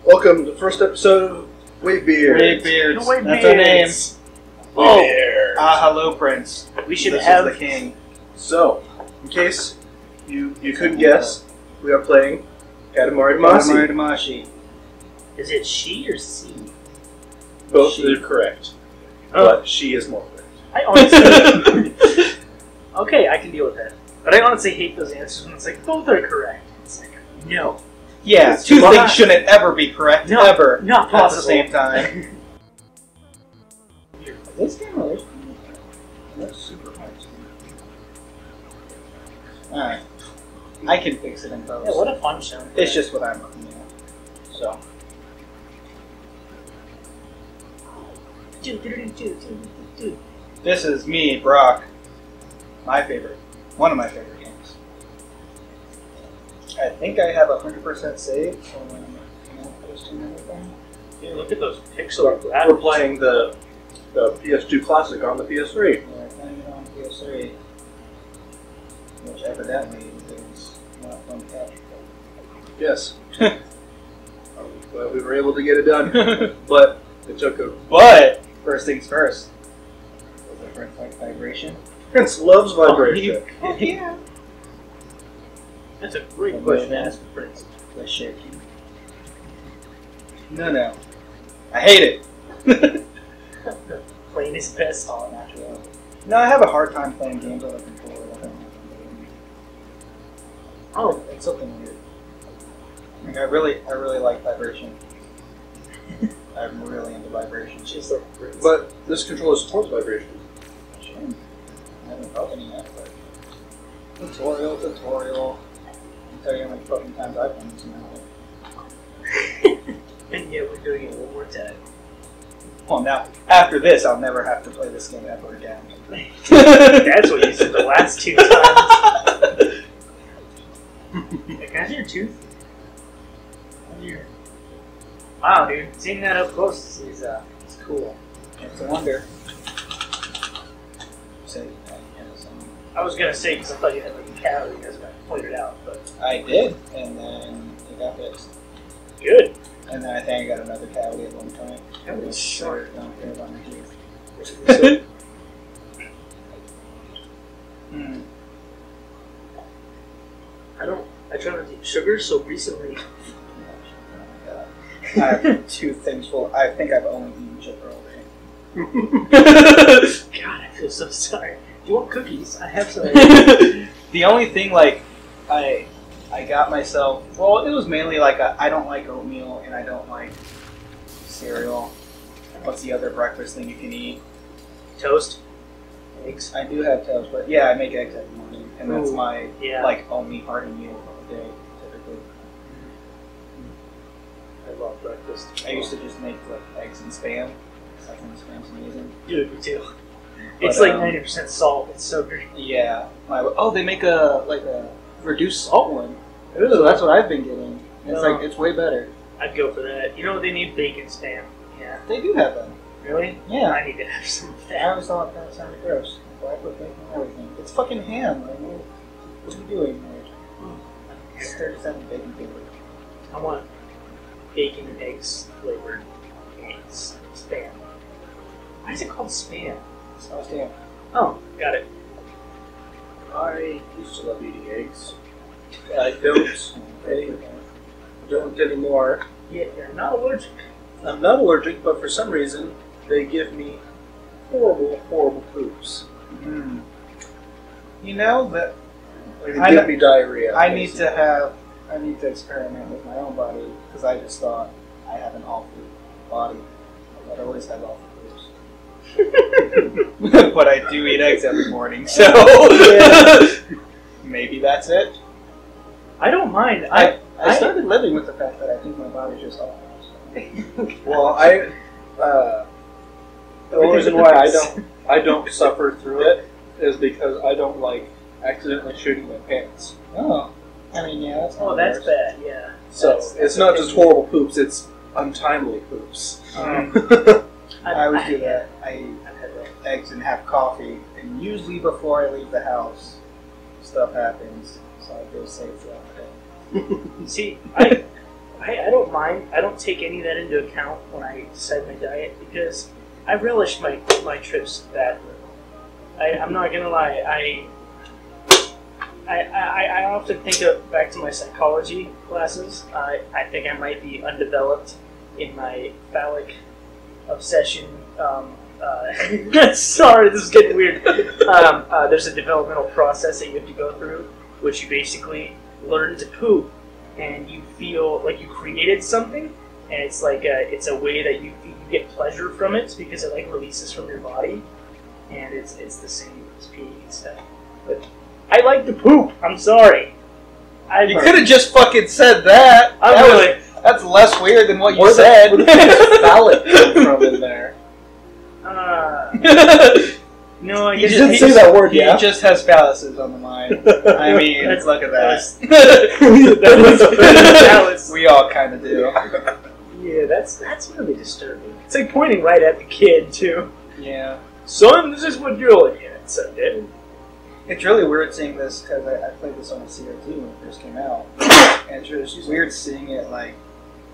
Welcome to the first episode of Wavebeards. Wavebeards. That's our name. Oh, hello, Prince. We should this have is the king. So, in case you couldn't guess, we are playing Katamari Katamari Damacy. Damacy. Is it she or C? Both She. are correct, Oh. but she is more correct. I honestly. Okay, I can deal with that. But I honestly hate those answers when it's like both are correct. It's like no. Yeah, It's two not- things shouldn't ever be correct, No, ever, not at the possible. same time. This game really looks super hard. Alright. I can fix it in post. Yeah, what a fun show. It's just what I'm looking at. So. This is me, Brock. My favorite. One of my favorite games. I think I have 100% save, so I'm not posting anything. Dude, look at those pixel graphics. We're playing the PS2 Classic on the PS3. Yeah, playing it on PS3. Which evidently is not fun to catch. Yes. But we were able to get it done, but it took a... But, first things first. Was it Prince like vibration? Prince loves vibration. Oh, yeah. That's a great question to ask for Prince. Let's shake you. No. I hate it. Playing his best. All natural. No, I have a hard time playing games on a controller. Oh, It's something weird. Like, I really like vibration. I'm really into vibration. she's like Prince. But this controller supports vibration. Sure. I haven't felt any yet, but tutorial. I'll tell you how many fucking times I've done this now. And yet we're doing it one more time. Well, now after this, I'll never have to play this game ever again. That's what you said the last two times. Hey, can I see your tooth? Wow, dude. Seeing that up close is cool. It's a wonder. Say, I was gonna say because I thought you had like a cavity you guys got pointed out, but I did, and then it got fixed. good. And then I think I got another cavity at one point. That was short. Don't care about my teeth. So, I try not to eat sugar, so recently. I have two things full. I think I've only eaten sugar all day. God, I feel so sorry. Do you want cookies? I have some. The only thing, like, I got myself. Well, it was mainly like I don't like oatmeal and I don't like cereal. What's the other breakfast thing you can eat? Toast? Eggs? I do have toast, but yeah, I make eggs every morning, and that's Ooh, my yeah. like only hearty meal of the day, typically. I love breakfast. I used to just make like eggs and spam. I think spam's amazing. Dude, me too. It's But, like 90% salt. It's so great. Yeah. They make a reduced salt one. So that's what I've been getting. It's No. like it's way better. I'd go for that. You know they need bacon spam. Yeah. They do have them. Really? Yeah. I need to have some of I that. always thought that sounded gross. Why put bacon on everything? It's fucking ham. Like, what are you doing? It's 37 bacon flavor. I want bacon and eggs flavored eggs. Spam. Why is it called spam? Sauce ham. Oh, got it. I used to love eating eggs. I don't anymore. Yeah, you're not allergic. I'm not allergic, but for some reason, they give me horrible, horrible poops. Mm. You know that Like, they give me diarrhea. I need to experiment with my own body because I just thought I have an awful body. I'd always have awful poops. But I do eat eggs every morning, so maybe that's it. I don't mind. I started living with the fact that I think my body's just awful. So. Well, The only reason why I don't suffer through it is because I don't like accidentally shooting my pants. Oh, I mean, yeah, that's that's worse. bad. Yeah. So it's not just horrible poops; it's untimely poops. I always do that. I have eggs and have coffee, and usually before I leave the house, stuff happens, so I feel safe throughout the day. See, I don't mind. I don't take any of that into account when I decide my diet because I relish my trips badly. I'm not gonna lie. I often think back to my psychology classes. I think I might be undeveloped in my phallic obsession. Sorry, this is getting weird. There's a developmental process that you have to go through, which you basically learn to poop, and you feel like you created something, and it's like it's a way that you get pleasure from it because it like releases from your body, and it's the same as peeing and stuff. But I like to poop. I'm sorry. You could have just fucking said that. That's less weird than what you said. Where the phallic come from in there? No, I You guess didn't say that word, He yeah? just has phalluses on the mind. I mean, look at that. We all kind of do. Yeah, that's really disturbing. It's like pointing right at the kid too. Yeah. Son, this is what you're looking at, son. Dad. It's really weird seeing this because I played this on a CRT when it first came out, and it's just weird seeing it like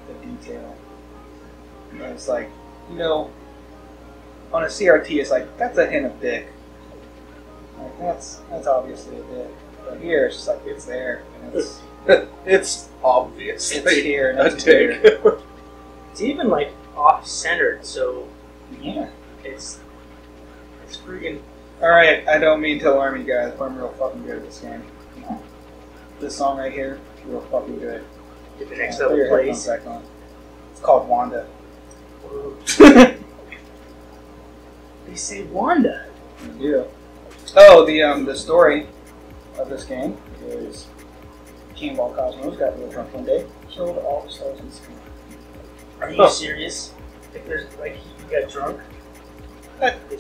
the detail. And it's like, you know, on a CRT, it's like that's a hint of dick. Like that's obviously a dick, but here it's just like it's there and It's obvious. it's here and A it's here. dick. It's even like off-centered, so Yeah. it's freaking. All right, I don't mean to alarm you guys, but I'm real fucking good at this game. This song right here, real fucking good. If the next Put level your plays. headphones back on. It's called Wanda. They say Wanda. Yeah. Oh, the story of this game is King Ball Cosmos got real drunk one day, killed all the stars in the sky. Are you serious? Like there's like you got drunk?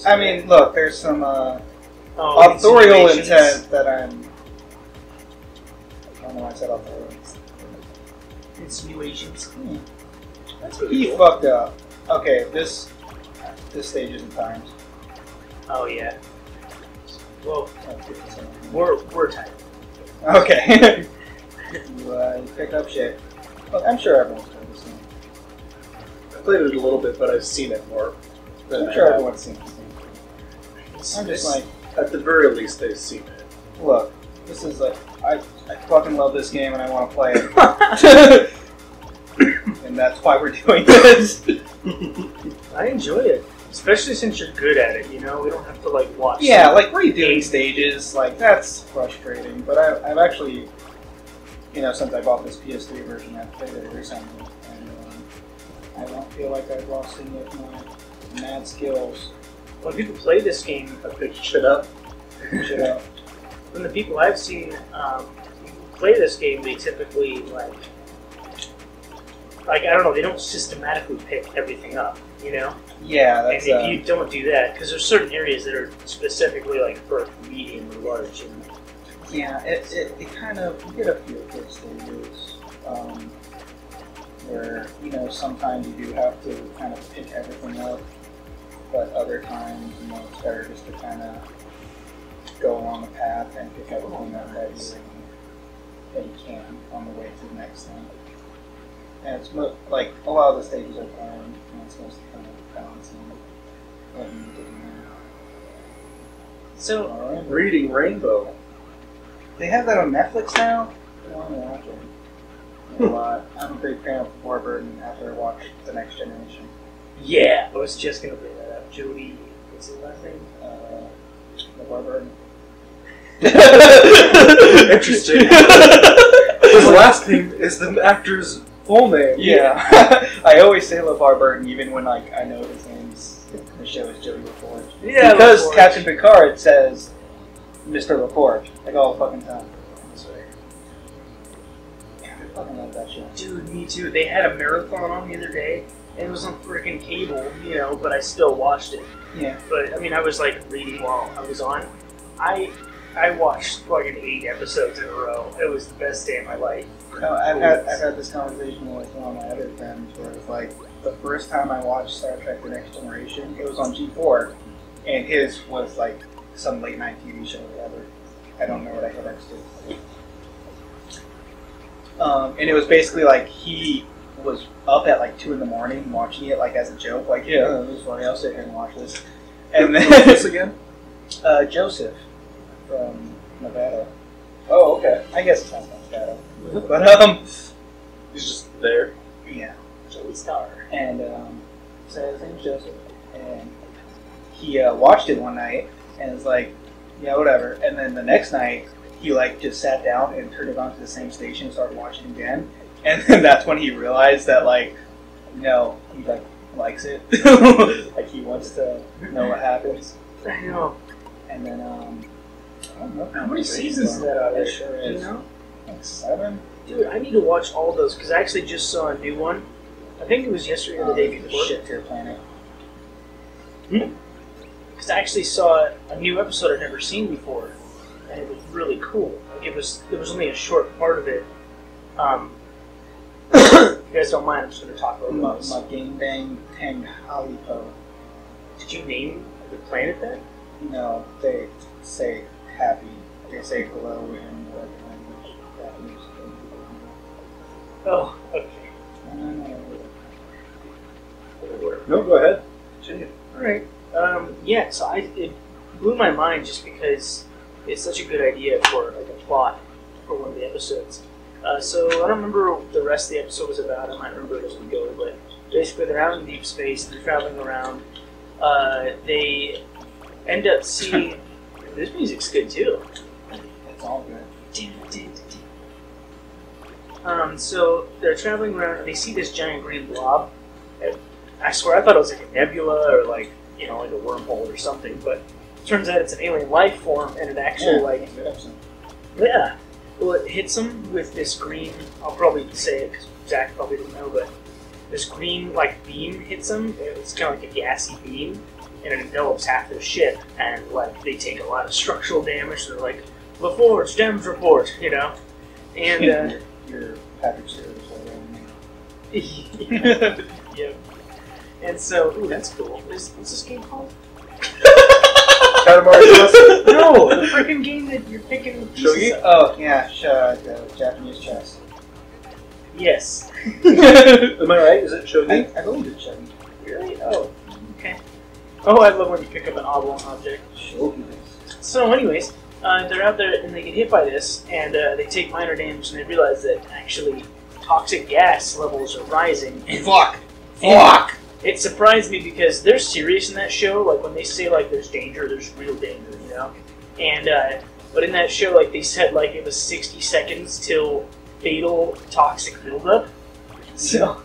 I mean, look, there's some Oh, authorial insinuations. intent that I don't know why I said authorial. Insinuations. That's He really cool. fucked up. Okay, this stage isn't timed. Oh yeah. Well, Oh, 57. we're tired. Okay. you picked up shit. Look, I'm sure everyone's played this game. I played it a little bit, but I've seen it more. I'm sure everyone's seen this game. I'm just like, at the very least, they've seen it. look, this is like, I fucking love this game and I want to play it. And that's why we're doing this. I enjoy it, especially since you're good at it. You know, we don't have to like watch. Yeah, some- like redoing stages, like that's frustrating. But I've actually, you know, since I bought this PS3 version, I've played it recently, and I don't feel like I've lost any of my mad skills. when people play this game, I picked shit up. Shit out. when the people I've seen play this game, they typically like I don't know, they don't systematically pick everything up. You know. Yeah, And that's. if you don't do that, because there's certain areas that are specifically like for medium or large, and Yeah, it kind of, you get a few good stages where, you know, sometimes you do have to kind of pick everything up, but other times, you know, it's better just to kind of go along the path and pick everything up that you can on the way to the next thing. And it's like, a lot of the stages are fun, and it's mostly kind of balancing what you need to do now. so Alright. Reading Rainbow. They have that on Netflix now? I want to watch it. A lot. I'm a big fan of Wavebeards after I watched The Next Generation. yeah, I was just gonna bring that up. Jodie, what's his last name? The Wavebeard. Interesting. His last name is the actor's full name. Yeah. I always say LeVar Burton even when like I know his name's the show is Joey LaForge. Yeah, Because LaForge. Captain Picard says Mr. LaForge like all the fucking time. fucking love that show. Dude, me too. They had a marathon on the other day, and it was on freaking cable, you know, but I still watched it. Yeah. But, I mean, I was, like, reading while I was on. I watched fucking 8 episodes in a row. It was the best day of my life. No, I've had this conversation with one of my other friends where it's like, the first time I watched Star Trek The Next Generation, it was on G4, and his was, like, some late night TV show or whatever. I don't know what I FX did. And it was basically like he was up at like 2 in the morning watching it like as a joke, like, yeah, this is funny, I'll sit here and watch this. And then this again? Joseph from Nevada. Oh, okay. I guess it's not Nevada. But He's just there. yeah. Joey Star. And so his name's Joseph. And he watched it one night and was like, yeah, whatever. And then the next night he like just sat down and turned it on to the same station and started watching again. And then that's when he realized that like, no, he like likes it. Like he wants to know what happens. I know. And then I don't know How many seasons is that out It there? sure Do you is. know? Like 7. Dude, I need to watch all those because I actually just saw a new one. I think it was yesterday or the day before. Shit to your planet. Because I actually saw a new episode I'd never seen before, and it was really cool. Like there was only a short part of it. If you guys don't mind, I'm just going to talk about this. Game Bang Tang Halipo. Did you name the planet that? No, they say happy. They say hello in whatever language. Japanese. Oh, okay. No, go ahead. Alright. Yeah, so it blew my mind just because it's such a good idea for like a plot for one of the episodes. So I don't remember what the rest of the episode was about. I might remember it as we go, but basically they're out in deep space, they're traveling around. They end up seeing... This music's good too. It's all good. So they're traveling around and they see this giant green blob. And I swear I thought it was like a nebula or like, you know, like a wormhole or something, but it turns out it's an alien life form and an actual like... Yeah. Well, it hits them with this green, I'll probably say it because Zach probably didn't know, but this green like beam hits them. It's kind of like a gassy beam, and it envelops half their ship, and like they take a lot of structural damage. They're like, LaForge, Dems report, you know? And your Patrick Stewart is yeah. And so, ooh, that's cool. What's this game called? Katamari Damacy? No, the freaking game that you're picking pieces Shogi? of. Oh, yeah, the Japanese chess. Yes. Am I right? Is it Shogi? I believe it's Shogi. Really? Oh, okay. Oh, I love when you pick up an oblong object. Shogi. So, anyways, they're out there and they get hit by this, and they take minor damage, and they realize that actually toxic gas levels are rising. And Fuck! and It surprised me because they're serious in that show. Like when they say like there's danger, there's real danger, you know. And but in that show, like they said, like it was 60 seconds till fatal toxic buildup. So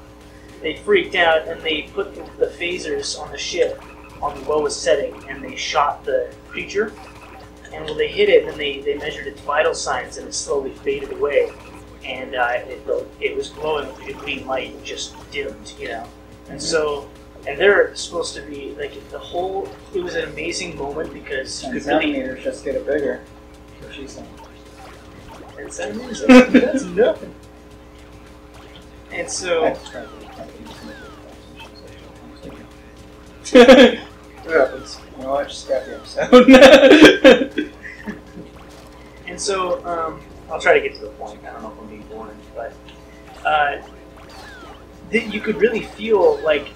they freaked out and they put the phasers on the ship on the lowest setting, and they shot the creature. And when they hit it, then they measured its vital signs, and it slowly faded away. And it was glowing with a green light and just dimmed, you know. And so, and they're supposed to be, like, it was an amazing moment because you And could really... centimeters just get it bigger. What she's saying. And centimeters, that's nothing. And so... What happens? You know what? Just scrap the episode. And so, I'll try to get to the point. I don't know if I'm being boring, but you could really feel like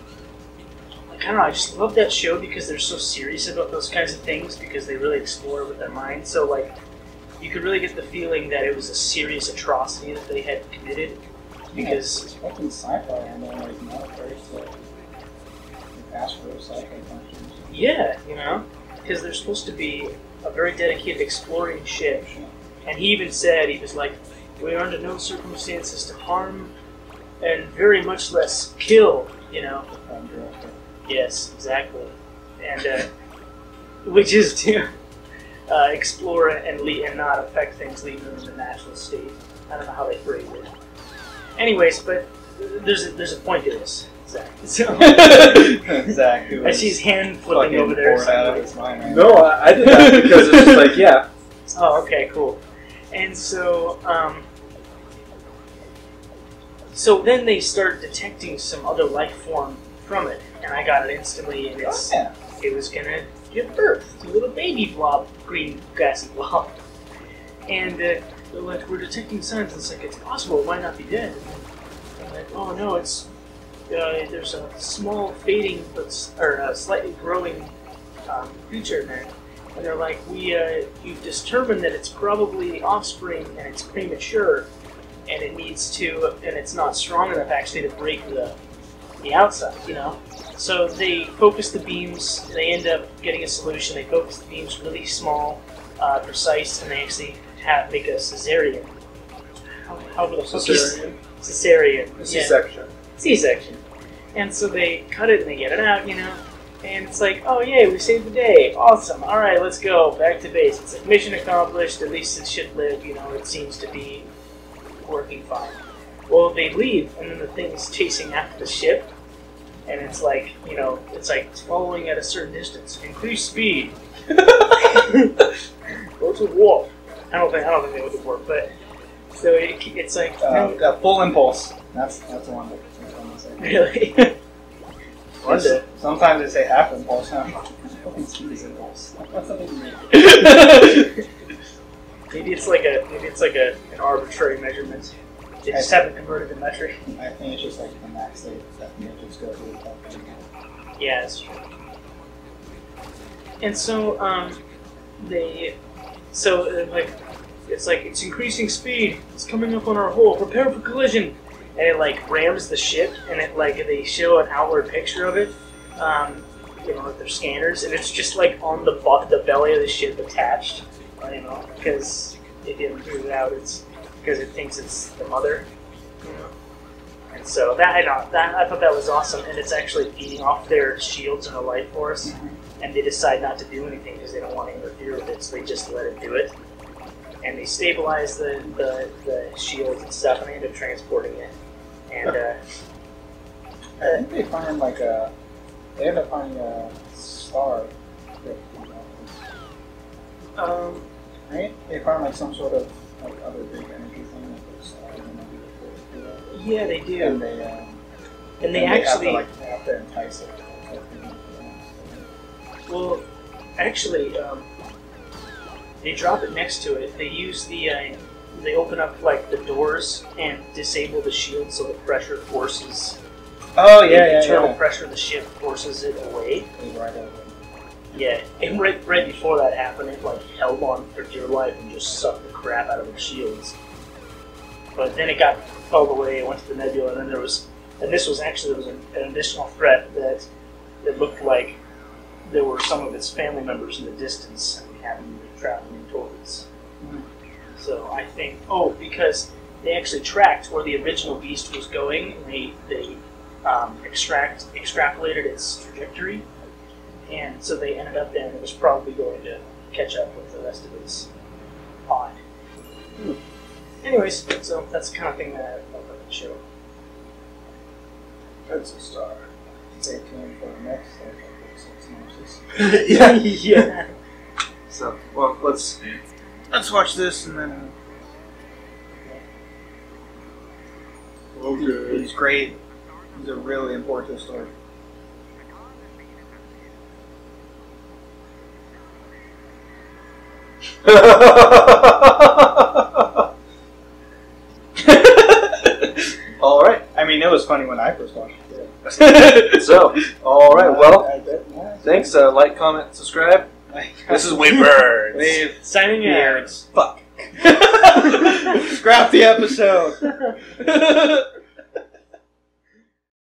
I don't know. I just love that show because they're so serious about those kinds of things because they really explore with their mind. So like, you could really get the feeling that it was a serious atrocity that they had committed because it's fucking sci-fi and they're like not afraid to ask for sci-fi functions. yeah, you know, because they're supposed to be a very dedicated exploring ship. And he even said, he was like, we are under no circumstances to harm and very much less kill, you know. Yes, exactly. And which is to explore and not affect things, leaving them in the natural state. I don't know how they phrase it. Anyways, but there's a point to this. So Exactly. I see his hand flipping over there. Out of his mind right No, I did that because it's just like, yeah. Oh, okay, cool. And so, so then they start detecting some other life form from it, and I got it instantly, and it was gonna give birth to a little baby blob, green gassy blob. And they're like, we're detecting signs. It's like, it's possible. It might not be dead. And I'm like, oh no, it's there's a small fading but slightly growing creature in there. And they're like, you've determined that it's probably offspring and it's premature, and it needs to, and it's not strong enough actually to break the outside, you know. So they focus the beams. They end up getting a solution. They focus the beams really small, precise, and they actually make a cesarean. How the fuck Cesarean? Cesarean. Yeah. C-section. C-section. And so they cut it and they get it out, you know. And it's like, oh yay, we saved the day. Awesome. All right, let's go back to base. It's like mission accomplished. At least it should live. You know, it seems to be working fine. Well, they leave, and then the thing is chasing after the ship, and it's like, you know, it's following at a certain distance. Increase speed. Go to warp. I don't think they would work, but so it's like full impulse. That's the one that I'm saying. Really. Sometimes they say half impulse. Fucking speed is impulse. That's something mean. Maybe it's like an arbitrary measurement. They just haven't converted to metric. I think it's just like the max state that they just go through the top thing. Yeah, that's true. And so it's increasing speed. It's coming up on our hull. Prepare for collision. And it like rams the ship, and it like they show an outward picture of it, you know, with their scanners, and it's just like on the belly of the ship attached. You know, because it didn't figure it out. It's because it thinks it's the mother. You know, and so I thought that was awesome, and it's actually feeding off their shields and the life force, and they decide not to do anything because they don't want to interfere with it, so they just let it do it. And they stabilize the shields and stuff, and they end up transporting it. And I think they find they end up finding a star. Right? They find like some sort of like other big energy thing like this. I don't know. Yeah, they do. And they actually have to entice it. Well, actually, they drop it next to it. They use they open up like the doors and disable the shield, so the pressure forces. Oh the internal pressure of the ship forces it away. Right over. Yeah, and right before that happened, it like held on for dear life and just sucked the crap out of the shields. But then it got called away. It went to the nebula, and then there was an additional threat that looked like there were some of its family members in the distance, and we happened to be traveling towards. So I think, because they actually tracked where the original beast was going, and they extrapolated its trajectory, and so they ended up there, and it was probably going to catch up with the rest of its pod. Anyways, so that's the kind of thing that I love about the show. That's a star. Stay tuned for the next 6 months. Yeah. So, well, let's watch this and then. Okay. He's great. He's a really important story. All right. I mean, it was funny when I first watched it. So, all right. Well, thanks. Like, comment, subscribe. This is Wavebeards. Signing out. Fuck. Scrap the episode.